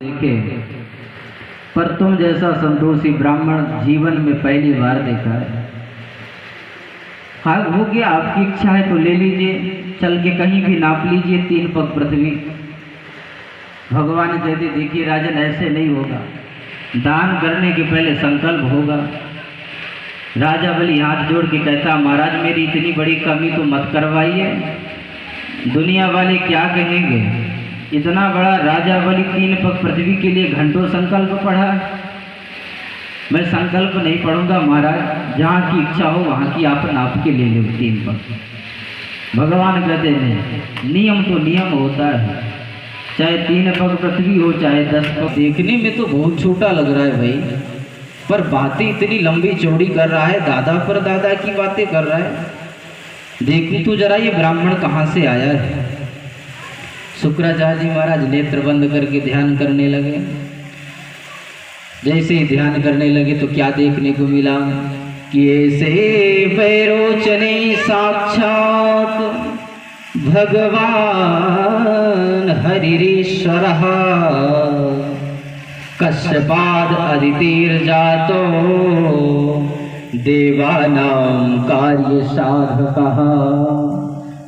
देखे, पर तुम जैसा संतोषी ब्राह्मण जीवन में पहली बार देखा है। हाँ हो गया, आपकी इच्छा है तो ले लीजिए, चल के कहीं भी नाप लीजिए 3 पग पृथ्वी। भगवान कहते देखिए राजन ऐसे नहीं होगा, दान करने के पहले संकल्प होगा। राजा बलि हाथ जोड़ के कहता महाराज मेरी इतनी बड़ी कमी तो मत करवाइए, दुनिया वाले क्या कहेंगे। इतना बड़ा राजा बलि 3 पग पृथ्वी के लिए घंटों संकल्प पढ़ा। मैं संकल्प नहीं पढ़ूंगा महाराज, जहाँ की इच्छा हो वहाँ की आप नाप के ले लो 3 पग। भगवान कहते नहीं, नियम तो नियम होता है, चाहे 3 पग पृथ्वी हो चाहे 10 पग। देखने में तो बहुत छोटा लग रहा है भाई, पर बातें इतनी लंबी चौड़ी कर रहा है, दादा पर दादा की बातें कर रहा है। देखूं तो जरा ये ब्राह्मण कहाँ से आया है। शुक्राचार्य जी महाराज नेत्र बंद करके ध्यान करने लगे। जैसे ही ध्यान करने लगे तो क्या देखने को मिला कि ऐसे वैरोचने साक्षात भगवान हरिरीश्वर कश्यपाद अदितिर्जातो देवानां कार्य साधकः।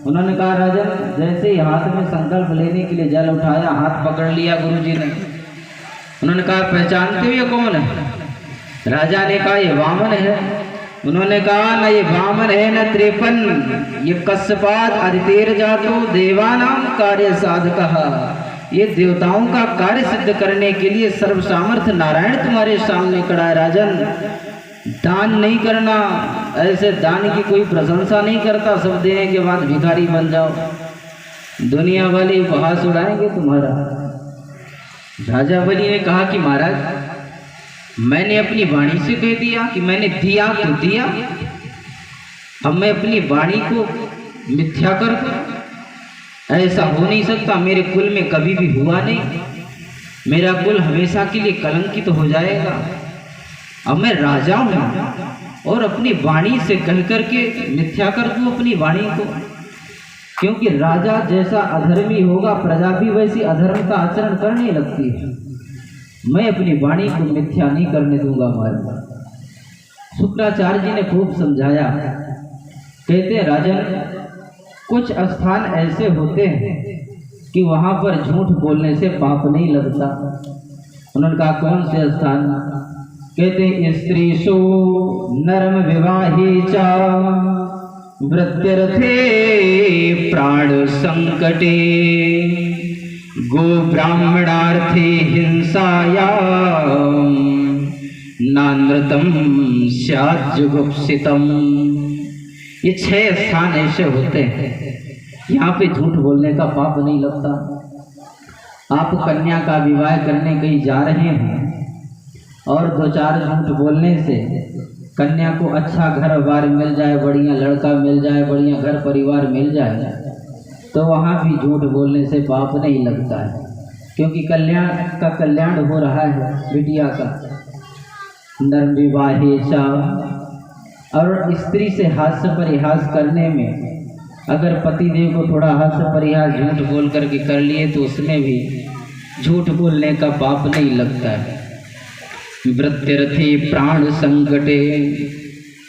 उन्होंने कहा राजन, जैसे ही हाथ में संकल्प लेने के लिए जल उठाया, हाथ पकड़ लिया गुरुजी ने। उन्होंने कहा पहचानते हो ये कौन है? राजा ने कहा ये वामन है। उन्होंने कहा न ये वामन है न त्रिपन, ये कश्यपाद अदितिर्जातो देवानाम कार्य साधकः। ये देवताओं का कार्य सिद्ध करने के लिए सर्व सामर्थ्य नारायण तुम्हारे सामने खड़ा है। राजन दान नहीं करना, ऐसे दान की कोई प्रशंसा नहीं करता, सब देने के बाद भिखारी बन जाओ, दुनिया वाले उपहास उड़ाएंगे तुम्हारा। राजा बलि ने कहा कि महाराज मैंने अपनी वाणी से कह दिया कि मैंने दिया तो दिया, अब मैं अपनी वाणी को मिथ्या कर दूं? ऐसा हो नहीं सकता, मेरे कुल में कभी भी हुआ नहीं, मेरा कुल हमेशा के लिए कलंकित हो जाएगा। अब मैं राजा हूं और अपनी वाणी से कह करके मिथ्या कर दूं अपनी वाणी को, क्योंकि राजा जैसा अधर्मी होगा प्रजा भी वैसी अधर्म का आचरण करने लगती है। मैं अपनी वाणी को मिथ्या नहीं करने दूंगा। हमारे शुक्राचार्य जी ने खूब समझाया। कहते राजन कुछ स्थान ऐसे होते हैं कि वहां पर झूठ बोलने से पाप नहीं लगता। उन्होंने कहा कौन से स्थान? कहते स्त्रीषु नरम विवाहे च वृत्यर्थे प्राण संकटे गो ब्राह्मणार्थे हिंसायां नानृतम स्यात् जुगुप्सितम। ये 6 स्थान ऐसे होते हैं, यहाँ पे झूठ बोलने का पाप नहीं लगता। आप कन्या का विवाह करने कहीं जा रहे हैं और 2-4 झूठ बोलने से कन्या को अच्छा घर बार मिल जाए, बढ़िया लड़का मिल जाए, बढ़िया घर परिवार मिल जाए, तो वहाँ भी झूठ बोलने से पाप नहीं लगता है, क्योंकि कल्याण हो रहा है बिटिया का। नर विवाहे चा, और स्त्री से हास्य परिहास करने में अगर पतिदेव को थोड़ा हास्य परिहास झूठ बोल करके कर लिए तो उसमें भी झूठ बोलने का पाप नहीं लगता है। वृत्यर्थे प्राण संकटे,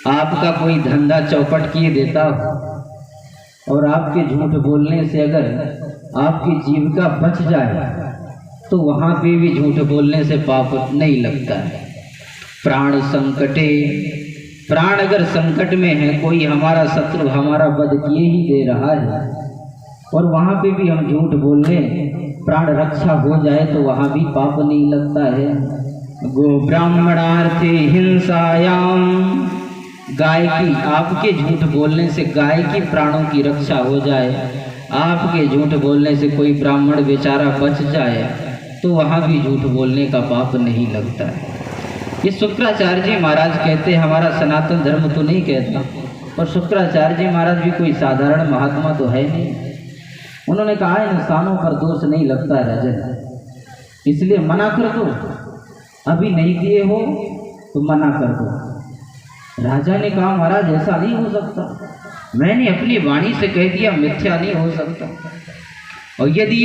आपका कोई धंधा चौपट किए देता हो और आपके झूठ बोलने से अगर आपकी जीविका बच जाए तो वहाँ पे भी झूठ बोलने से पाप नहीं लगता है। प्राण संकटे, प्राण अगर संकट में है, कोई हमारा शत्रु हमारा वध किए ही दे रहा है और वहाँ पे भी हम झूठ बोल लें, प्राण रक्षा हो जाए तो वहाँ भी पाप नहीं लगता है। गो ब्राह्मणार्थे हिंसायाम, गाय की, आपके झूठ बोलने से गाय की प्राणों की रक्षा हो जाए, आपके झूठ बोलने से कोई ब्राह्मण बेचारा बच जाए तो वहाँ भी झूठ बोलने का पाप नहीं लगता है। ये शुक्राचार्य जी महाराज कहते हैं, हमारा सनातन धर्म तो नहीं कहता, और शुक्राचार्य जी महाराज भी कोई साधारण महात्मा तो है नहीं। उन्होंने कहा इंसानों पर दोष नहीं लगता राजन, इसलिए मना कर दो, अभी नहीं दिए हो तो मना कर दो। राजा ने कहा महाराज ऐसा नहीं हो सकता, मैंने अपनी वाणी से कह दिया, मिथ्या नहीं हो सकता। और यदि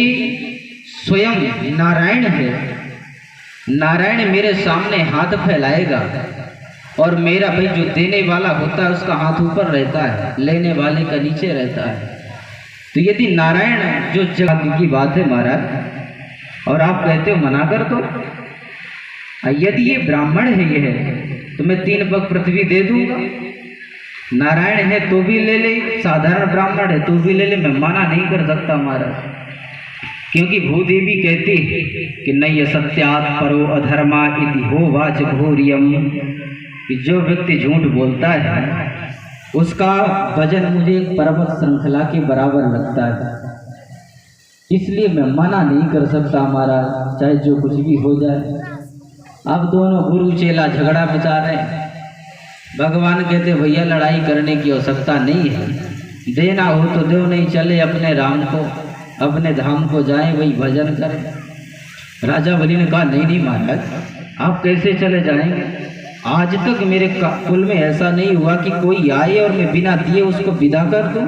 स्वयं नारायण है नारायण मेरे सामने हाथ फैलाएगा और मेरा भाई जो देने वाला होता है उसका हाथ ऊपर रहता है, लेने वाले का नीचे रहता है। तो यदि नारायण जो जगह की बात है महाराज, और आप कहते हो मना कर दो, यदि ये ब्राह्मण है ये है तो मैं 3 पग पृथ्वी दे दूंगा। नारायण है तो भी ले ले, साधारण ब्राह्मण है तो भी ले ले, मैं मना नहीं कर सकता महाराज। क्योंकि भूदेवी कहती है कि नहीं सत्यात् परो अधर्मा इति हो वाच घोरियम, कि जो व्यक्ति झूठ बोलता है उसका वजन मुझे एक पर्वत श्रृंखला के बराबर लगता है, इसलिए मैं मना नहीं कर सकता महाराज, चाहे जो कुछ भी हो जाए। अब दोनों गुरु चेला झगड़ा मचा रहे हैं। भगवान कहते भैया लड़ाई करने की आवश्यकता नहीं है, देना हो तो दो, नहीं चले अपने राम को अपने धाम को जाएं, वही भजन करें। राजा बलि ने कहा नहीं नहीं महाराज, आप कैसे चले जाएंगे? आज तक मेरे कुल में ऐसा नहीं हुआ कि कोई आए और मैं बिना दिए उसको विदा कर दूं।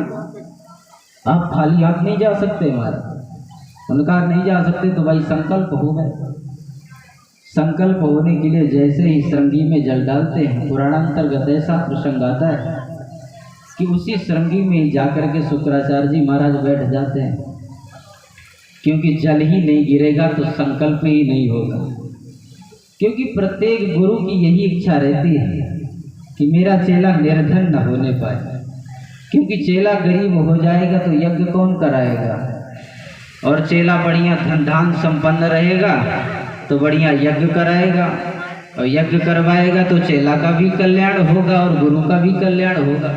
आप खाली हाथ नहीं जा सकते महाराज। उनका नहीं जा सकते तो भाई संकल्प हो गए। संकल्प होने के लिए जैसे ही श्रृंगी में जल डालते हैं, पुराणांतर्गत ऐसा प्रसंग आता है कि उसी श्रृंगी में ही जाकर के शुक्राचार्य जी महाराज बैठ जाते हैं, क्योंकि जल ही नहीं गिरेगा तो संकल्प ही नहीं होगा। क्योंकि प्रत्येक गुरु की यही इच्छा रहती है कि मेरा चेला निर्धन न होने पाए, क्योंकि चेला गरीब हो जाएगा तो यज्ञ कौन कराएगा, और चेला बढ़िया धन धान संपन्न रहेगा तो बढ़िया यज्ञ कराएगा, और यज्ञ करवाएगा तो चेला का भी कल्याण होगा और गुरु का भी कल्याण होगा।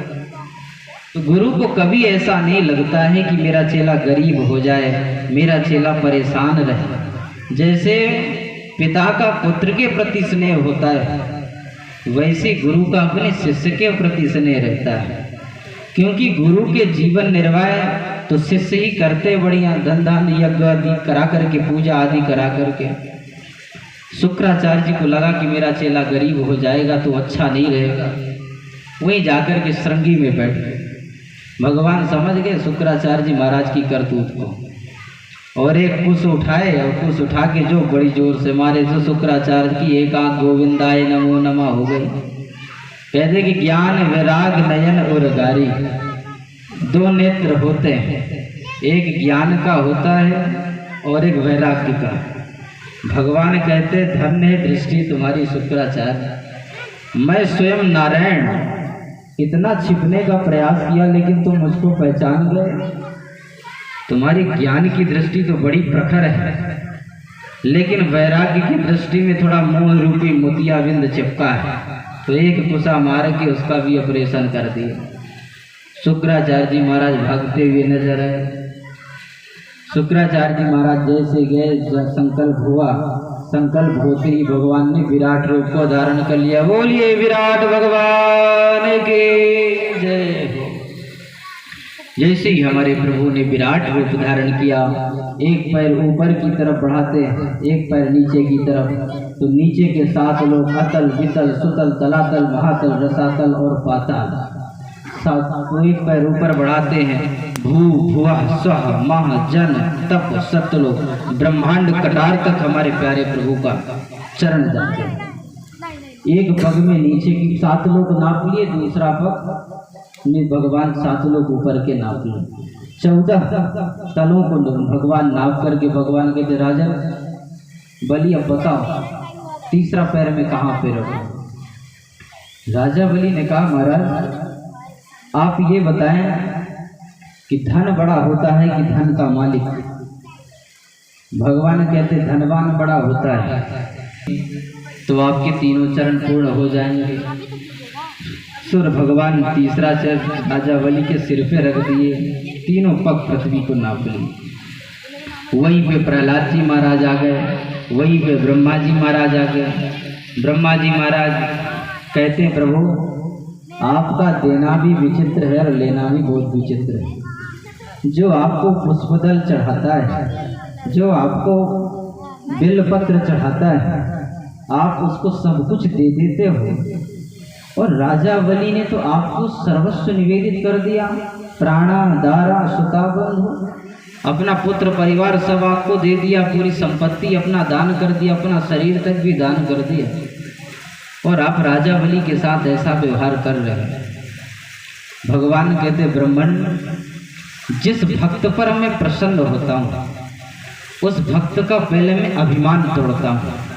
तो गुरु को कभी ऐसा नहीं लगता है कि मेरा चेला गरीब हो जाए, मेरा चेला परेशान रहे। जैसे पिता का पुत्र के प्रति स्नेह होता है, वैसे गुरु का अपने शिष्य के प्रति स्नेह रहता है। क्योंकि गुरु के जीवन निर्वाह तो शिष्य ही करते, बढ़िया धन धान यज्ञ आदि करा करके, पूजा आदि करा करके। शुक्राचार्य जी को लगा कि मेरा चेला गरीब हो जाएगा तो अच्छा नहीं रहेगा, वहीं जाकर के श्रृंगी में बैठ गए। भगवान समझ गए शुक्राचार्य जी महाराज की करतूत को, और एक कुश उठाए और कुश उठा के जो बड़ी जोर से मारे तो शुक्राचार्य की एक आंख गोविंदाय नमो नमः हो गई। कहते कि ज्ञान वैराग नयन और गारी, 2 नेत्र होते हैं, एक ज्ञान का होता है और एक वैराग्य का। भगवान कहते धन्य है दृष्टि तुम्हारी शुक्राचार्य, मैं स्वयं नारायण इतना छिपने का प्रयास किया लेकिन तुम मुझको पहचान गए। तुम्हारी ज्ञान की दृष्टि तो बड़ी प्रखर है, लेकिन वैराग्य की दृष्टि में थोड़ा मोह रूपी मोतियाबिंद चिपका है, तो एक कुशा मार के उसका भी ऑपरेशन कर दिया। शुक्राचार्य जी महाराज भागते हुए नजर आए। शुक्राचार्य जी महाराज जैसे गए, संकल्प हुआ, संकल्प होते ही भगवान ने विराट रूप को धारण कर लिया। बोलिए विराट भगवान की जय हो। जैसे ही हमारे प्रभु ने विराट रूप धारण किया, एक पैर ऊपर की तरफ बढ़ाते हैं, एक पैर नीचे की तरफ, तो नीचे के 7 लोग अतल वितल सुतल तलातल महातल रसातल और पाताल, तो एक पैर ऊपर बढ़ाते हैं, भू भुवः स्वः मह जन तप सतलोक, ब्रह्मांड कटार तक हमारे प्यारे प्रभु का चरण जाते हैं। एक पग में नीचे की 7 लोग नाप लिए, दूसरा पग में भगवान 7 लोग ऊपर के नाप लिए, 14 तलों को भगवान नाप करके भगवान कहते राजन बलि अब बताओ तीसरा पैर में कहाँ पे रखो। राजा बलि ने कहा महाराज आप ये बताएं कि धन बड़ा होता है कि धन का मालिक। भगवान कहते धनवान बड़ा होता है, तो आपके 3 चरण पूर्ण हो जाएंगे। सुर भगवान तीसरा चरण राजा बलि के सिर पे रख दिए, 3 पग पृथ्वी को नाप लिए। वहीं पे प्रहलाद जी महाराज आ गए, वहीं पे ब्रह्मा जी महाराज आ गए। ब्रह्मा जी महाराज कहते हैं प्रभु आपका देना भी विचित्र है और लेना भी बहुत विचित्र है। जो आपको पुष्पदल चढ़ाता है, जो आपको बिल्वपत्र चढ़ाता है, आप उसको सब कुछ दे देते हो, और राजा बलि ने तो आपको सर्वस्व निवेदित कर दिया, प्राणा दारा सुता बंधु, अपना पुत्र परिवार सब आपको दे दिया, पूरी संपत्ति अपना दान कर दिया, अपना शरीर तक भी दान कर दिया, और आप राजा बलि के साथ ऐसा व्यवहार कर रहे हैं। भगवान कहते ब्राह्मण, जिस भक्त पर मैं प्रसन्न होता हूँ उस भक्त का पहले मैं अभिमान तोड़ता हूँ।